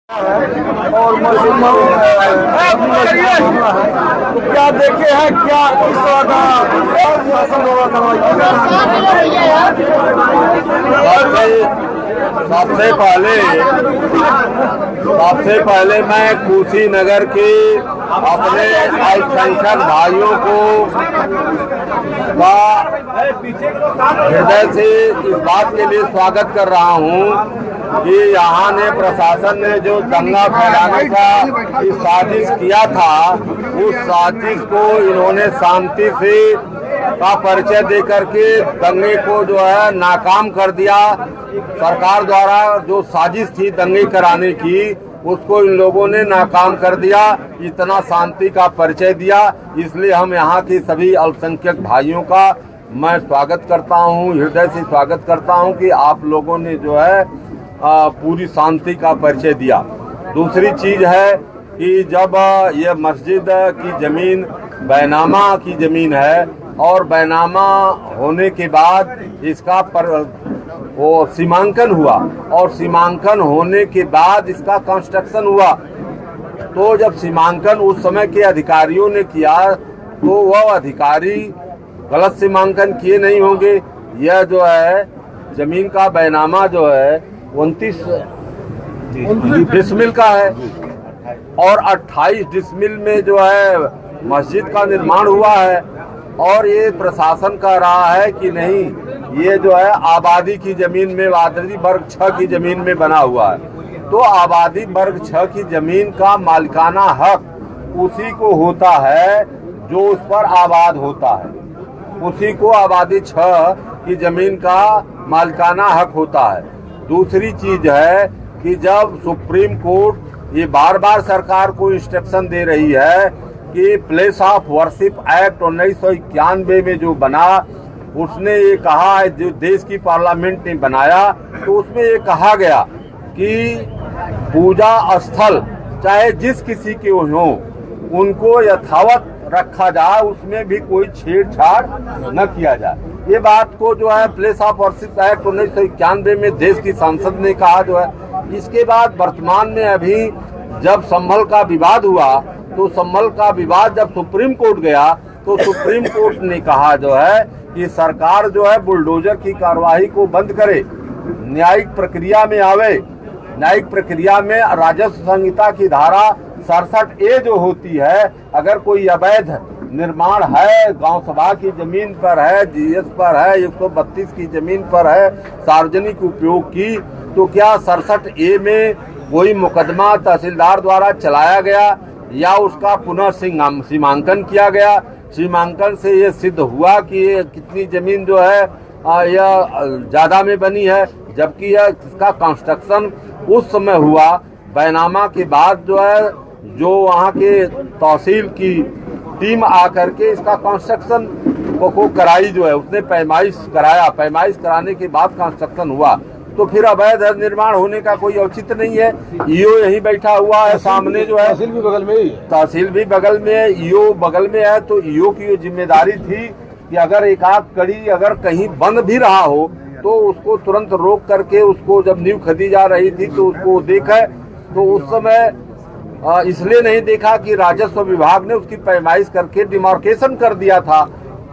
और मुसलमान तो क्या देखे हैं क्या इस तरह का शासन सबसे पहले मैं कुशीनगर के अपने अल्पसंख्यक भाइयों को हृदय से इस बात के लिए स्वागत कर रहा हूं कि यहाँ ने प्रशासन ने जो दंगा फैलाने का साजिश किया था, उस साजिश को इन्होंने शांति से का परिचय देकर के दंगे को जो है नाकाम कर दिया। सरकार द्वारा जो साजिश थी दंगे कराने की, उसको इन लोगों ने नाकाम कर दिया। इतना शांति का परिचय दिया, इसलिए हम यहाँ के सभी अल्पसंख्यक भाइयों का मैं स्वागत करता हूँ, हृदय से स्वागत करता हूँ कि आप लोगों ने जो है पूरी शांति का परिचय दिया। दूसरी चीज है कि जब ये मस्जिद की जमीन बैनामा की जमीन है और बैनामा होने के बाद इसका वो सीमांकन हुआ और सीमांकन होने के बाद इसका कंस्ट्रक्शन हुआ, तो जब सीमांकन उस समय के अधिकारियों ने किया तो वह अधिकारी गलत सीमांकन किए नहीं होंगे। यह जो है जमीन का बैनामा जो है 29 डिसमिल का है और 28 डिसमिल में जो है मस्जिद का निर्माण हुआ है। और ये प्रशासन कह रहा है कि नहीं, ये जो है आबादी की जमीन में, आबादी वर्ग 6 की जमीन में बना हुआ है। तो आबादी वर्ग 6 की जमीन का मालिकाना हक उसी को होता है जो उस पर आबाद होता है, उसी को आबादी 6 की जमीन का मालिकाना हक होता है। दूसरी चीज है कि जब सुप्रीम कोर्ट ये बार बार सरकार को इंस्ट्रक्शन दे रही है कि प्लेस ऑफ वर्शिप एक्ट 1991 में जो बना, उसने ये कहा है, जो देश की पार्लियामेंट ने बनाया, तो उसमें ये कहा गया कि पूजा स्थल चाहे जिस किसी के हों उनको यथावत रखा जाए, उसमें भी कोई छेड़छाड़ न किया जाए। ये बात को जो है प्लेस ऑफ वर्शिप एक्ट 1991 में देश की संसद ने कहा जो है। इसके बाद वर्तमान में अभी जब संभल का विवाद हुआ, तो संभल का विवाद जब सुप्रीम कोर्ट गया तो सुप्रीम कोर्ट ने कहा जो है कि सरकार जो है बुलडोजर की कार्यवाही को बंद करे, न्यायिक प्रक्रिया में आवे। न्यायिक प्रक्रिया में राजस्व संहिता की धारा 67A जो होती है, अगर कोई अवैध निर्माण है, गांव सभा की जमीन पर है, जीएस पर है, 132 की जमीन पर है, सार्वजनिक उपयोग की, तो क्या 67A में कोई मुकदमा तहसीलदार द्वारा चलाया गया या उसका पुनः सीमांकन किया गया? सीमांकन से ये सिद्ध हुआ कि ये कितनी जमीन जो है यह ज्यादा में बनी है, जबकि यह इसका कंस्ट्रक्शन उस समय हुआ बैनामा के बाद जो है, जो वहाँ के तहसील की टीम आकर के इसका कंस्ट्रक्शन को कराई जो है, उसने पैमाइश कराया, पैमाइश कराने के बाद कंस्ट्रक्शन हुआ। तो फिर अवैध निर्माण होने का कोई औचित्य नहीं है। ईओ यही बैठा हुआ है सामने जो है, तहसील भी बगल में ही है, तहसील भी बगल में है, ईओ बगल में है। तो ईओ की ये जिम्मेदारी थी कि अगर एक आध कड़ी अगर कहीं बंद भी रहा हो तो उसको तुरंत रोक करके, उसको जब नींव खदी जा रही थी तो उसको देखे। तो उस समय इसलिए नहीं देखा कि राजस्व विभाग ने उसकी पैमाइश करके डिमार्केशन कर दिया था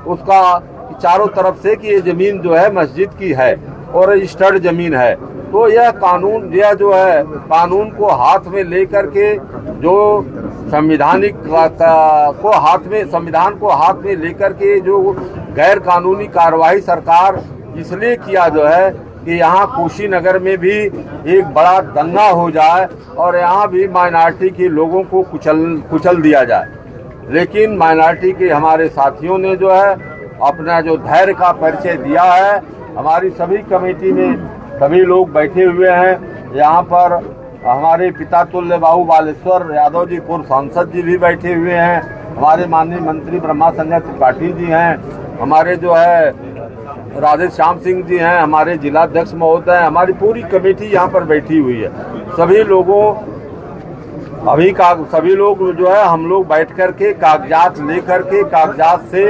उसका चारों तरफ से कि ये जमीन जो है मस्जिद की है और रजिस्टर्ड जमीन है। तो यह कानून, यह जो है कानून को हाथ में लेकर के, जो संविधान को हाथ में लेकर के जो गैर कानूनी कार्यवाही सरकार इसलिए किया जो है कि यहाँ कुशीनगर में भी एक बड़ा दंगा हो जाए और यहाँ भी माइनॉरिटी के लोगों को कुचल दिया जाए। लेकिन माइनॉरिटी के हमारे साथियों ने जो है अपना जो धैर्य का परिचय दिया है। हमारी सभी कमेटी में सभी लोग बैठे हुए हैं। यहाँ पर हमारे पिता तुल्य बाबू बालेश्वर यादव जी, पूर्व सांसद जी भी बैठे हुए हैं। हमारे माननीय मंत्री ब्रह्मा संजय त्रिपाठी जी हैं, हमारे जो है राधे श्याम सिंह जी हैं, हमारे जिलाध्यक्ष महोदय, हमारी पूरी कमेटी यहाँ पर बैठी हुई है। सभी लोगों अभी सभी लोग जो है हम लोग बैठ कर के कागजात लेकर के कागजात से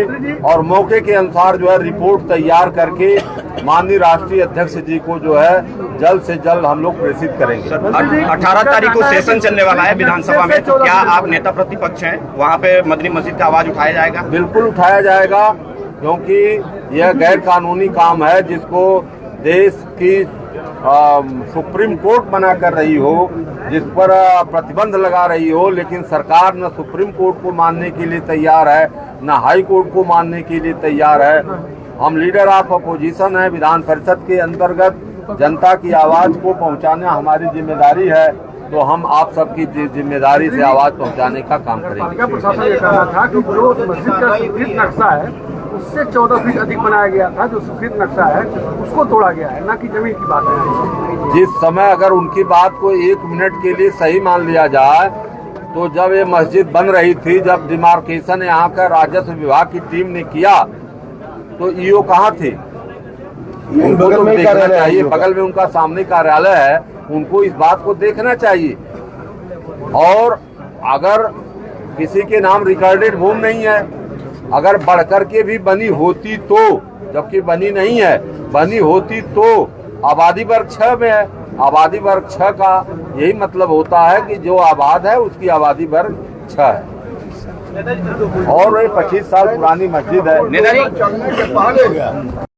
और मौके के अनुसार जो है रिपोर्ट तैयार करके माननीय राष्ट्रीय अध्यक्ष जी को जो है जल्द से जल्द हम लोग प्रेषित करेंगे। 18 तारीख को सेशन चलने वाला है विधानसभा में, तो क्या आप नेता प्रतिपक्ष हैं, वहाँ पे मदनी मस्जिद का आवाज उठाया जाएगा? बिल्कुल उठाया जाएगा, क्योंकि यह गैर कानूनी काम है जिसको देश की सुप्रीम कोर्ट बना कर रही हो, जिस पर प्रतिबंध लगा रही हो, लेकिन सरकार न सुप्रीम कोर्ट को मानने के लिए तैयार है न हाई कोर्ट को मानने के लिए तैयार है। हम लीडर ऑफ अपोजिशन है, विधान परिषद के अंतर्गत जनता की आवाज को पहुंचाना हमारी जिम्मेदारी है, तो हम आप सबकी जिम्मेदारी से आवाज पहुंचाने का काम करेंगे। पालिका प्रशासन ये कहना था कि जो मस्जिद का स्वीकृत नक्शा है उससे 14 फीट अधिक बनाया गया था, जो स्वीकृत नक्शा है उसको तोड़ा गया है, ना कि जमीन की बात है। जिस समय अगर उनकी बात को 1 मिनट के लिए सही मान लिया जाए, तो जब ये मस्जिद बन रही थी, जब डिमार्केशन यहाँ का राजस्व विभाग की टीम ने किया, तो ईओ कहाँ थे? उनको तो देखना चाहिए, बगल में उनका सामने कार्यालय है, उनको इस बात को देखना चाहिए। और अगर किसी के नाम रिकॉर्डेड भूमि नहीं है, अगर बढ़कर के भी बनी होती तो, जबकि बनी नहीं है, बनी होती तो आबादी वर्ग 6 में है। आबादी वर्ग 6 का यही मतलब होता है कि जो आबाद है उसकी आबादी वर्ग 6 है, और ये 25 साल पुरानी मस्जिद है।